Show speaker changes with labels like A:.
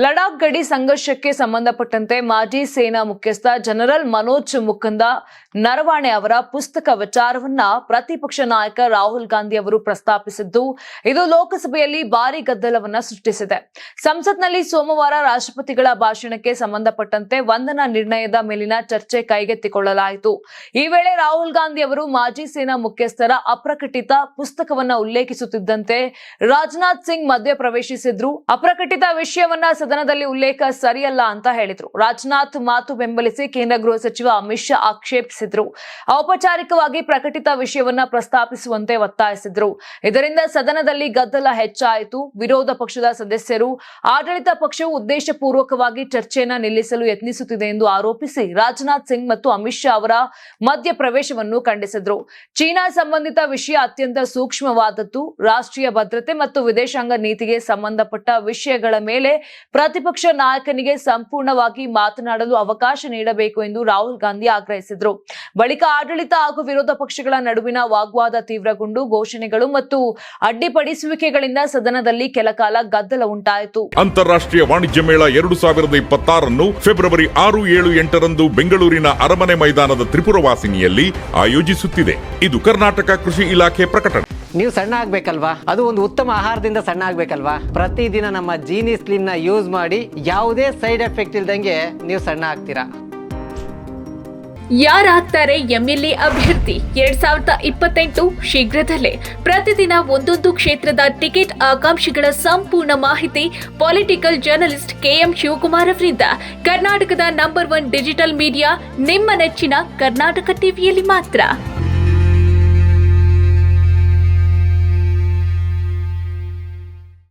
A: ಲಡಾಖ್ ಗಡಿ ಸಂಘರ್ಷಕ್ಕೆ ಸಂಬಂಧಪಟ್ಟಂತೆ ಮಾಜಿ ಸೇನಾ ಮುಖ್ಯಸ್ಥ ಜನರಲ್ ಮನೋಜ್ ಮುಕುಂದ ನರವಾಣೆ ಅವರ ಪುಸ್ತಕ ವಿಚಾರವನ್ನ ಪ್ರತಿಪಕ್ಷ ನಾಯಕ ರಾಹುಲ್ ಗಾಂಧಿ ಅವರು ಪ್ರಸ್ತಾಪಿಸಿದ್ದು, ಇದು ಲೋಕಸಭೆಯಲ್ಲಿ ಭಾರಿ ಗದ್ದಲವನ್ನ ಸೃಷ್ಟಿಸಿದೆ. ಸಂಸತ್ನಲ್ಲಿ ಸೋಮವಾರ ರಾಷ್ಟ್ರಪತಿಗಳ ಭಾಷಣಕ್ಕೆ ಸಂಬಂಧಪಟ್ಟಂತೆ ವಂದನಾ ನಿರ್ಣಯದ ಮೇಲಿನ ಚರ್ಚೆ ಕೈಗೆತ್ತಿಕೊಳ್ಳಲಾಯಿತು. ಈ ವೇಳೆ ರಾಹುಲ್ ಗಾಂಧಿ ಅವರು ಮಾಜಿ ಸೇನಾ ಮುಖ್ಯಸ್ಥರ ಅಪ್ರಕಟಿತ ಪುಸ್ತಕವನ್ನ ಉಲ್ಲೇಖಿಸುತ್ತಿದ್ದಂತೆ ರಾಜನಾಥ್ ಸಿಂಗ್ ಮಧ್ಯ ಪ್ರವೇಶಿಸಿದ್ರು. ಅಪ್ರಕಟಿತ ವಿಷಯವನ್ನ ಸದನದಲ್ಲಿ ಉಲ್ಲೇಖ ಸರಿಯಲ್ಲ ಅಂತ ಹೇಳಿದ್ರು. ರಾಜನಾಥ್ ಮಾತು ಬೆಂಬಲಿಸಿ ಕೇಂದ್ರ ಗೃಹ ಸಚಿವ ಅಮಿತ್ ಶಾ ಆಕ್ಷೇಪಿಸಿದ್ರು. ಔಪಚಾರಿಕವಾಗಿ ಪ್ರಕಟಿತ ವಿಷಯವನ್ನ ಪ್ರಸ್ತಾಪಿಸುವಂತೆ ಒತ್ತಾಯಿಸಿದ್ರು. ಇದರಿಂದ ಸದನದಲ್ಲಿ ಗದ್ದಲ ಹೆಚ್ಚಾಯಿತು. ವಿರೋಧ ಪಕ್ಷದ ಸದಸ್ಯರು ಆಡಳಿತ ಪಕ್ಷವು ಉದ್ದೇಶಪೂರ್ವಕವಾಗಿ ಚರ್ಚೆಯನ್ನ ನಿಲ್ಲಿಸಲು ಯತ್ನಿಸುತ್ತಿದೆ ಎಂದು ಆರೋಪಿಸಿ ರಾಜನಾಥ್ ಸಿಂಗ್ ಮತ್ತು ಅಮಿತ್ ಶಾ ಅವರ ಮಧ್ಯ ಪ್ರವೇಶವನ್ನು ಖಂಡಿಸಿದ್ರು. ಚೀನಾ ಸಂಬಂಧಿತ ವಿಷಯ ಅತ್ಯಂತ ಸೂಕ್ಷ್ಮವಾದದ್ದು. ರಾಷ್ಟ್ರೀಯ ಭದ್ರತೆ ಮತ್ತು ವಿದೇಶಾಂಗ ನೀತಿಗೆ ಸಂಬಂಧಪಟ್ಟ ವಿಷಯಗಳ ಮೇಲೆ ಪ್ರತಿಪಕ್ಷ ನಾಯಕನಿಗೆ ಸಂಪೂರ್ಣವಾಗಿ ಮಾತನಾಡಲು ಅವಕಾಶ ನೀಡಬೇಕು ಎಂದು ರಾಹುಲ್ ಗಾಂಧಿ ಆಗ್ರಹಿಸಿದರು. ಬಳಿಕ ಆಡಳಿತ ಹಾಗೂ ವಿರೋಧ ಪಕ್ಷಗಳ ನಡುವಿನ ವಾಗ್ವಾದ ತೀವ್ರಗೊಂಡು ಘೋಷಣೆಗಳು ಮತ್ತು ಅಡ್ಡಿಪಡಿಸುವಿಕೆಗಳಿಂದ ಸದನದಲ್ಲಿ ಕೆಲಕಾಲ ಗದ್ದಲ ಉಂಟಾಯಿತು.
B: ಅಂತಾರಾಷ್ಟ್ರೀಯ ವಾಣಿಜ್ಯ ಮೇಳ 2026 ಫೆಬ್ರವರಿ 6, 7, 8ರಂದು ಬೆಂಗಳೂರಿನ ಅರಮನೆ ಮೈದಾನದ ತ್ರಿಪುರವಾಸಿನಿಯಲ್ಲಿ ಆಯೋಜಿಸುತ್ತಿದೆ. ಇದು ಕರ್ನಾಟಕ ಕೃಷಿ ಇಲಾಖೆ ಪ್ರಕಟಣೆ.
C: ನೀವು ಸಣ್ಣ ಆಗ್ಬೇಕಲ್ವಾ? ಅದು ಒಂದು ಉತ್ತಮ ಆಹಾರದಿಂದ ಸಣ್ಣ ಆಗ್ಬೇಕಲ್ವಾ? ಪ್ರತಿದಿನ ನಮ್ಮ ಜೀನಿ ಸ್ಲಿಮ್ ನ ಯೂಸ್ ಮಾಡಿ ಯಾವುದೇ ಸೈಡ್ ಎಫೆಕ್ಟ್ ಇಲ್ದಂಗೆ ನೀವು ಸಣ್ಣ ಆಗ್ತೀರಾ.
D: ಯಾರಾಗ್ತಾರೆ ಎಂಎಲ್ಎ ಅಭ್ಯರ್ಥಿ 2028 ಶೀಘ್ರದಲ್ಲೇ. ಪ್ರತಿದಿನ ಒಂದೊಂದು ಕ್ಷೇತ್ರದ ಟಿಕೆಟ್ ಆಕಾಂಕ್ಷಿಗಳ ಸಂಪೂರ್ಣ ಮಾಹಿತಿ ಪೊಲಿಟಿಕಲ್ ಜರ್ನಲಿಸ್ಟ್ KM ಶಿವಕುಮಾರ್ ಅವರಿಂದ. ಕರ್ನಾಟಕದ ನಂಬರ್ 1 ಡಿಜಿಟಲ್ ಮೀಡಿಯಾ ನಿಮ್ಮ ನೆಚ್ಚಿನ ಕರ್ನಾಟಕ ಟಿವಿಯಲ್ಲಿ ಮಾತ್ರ.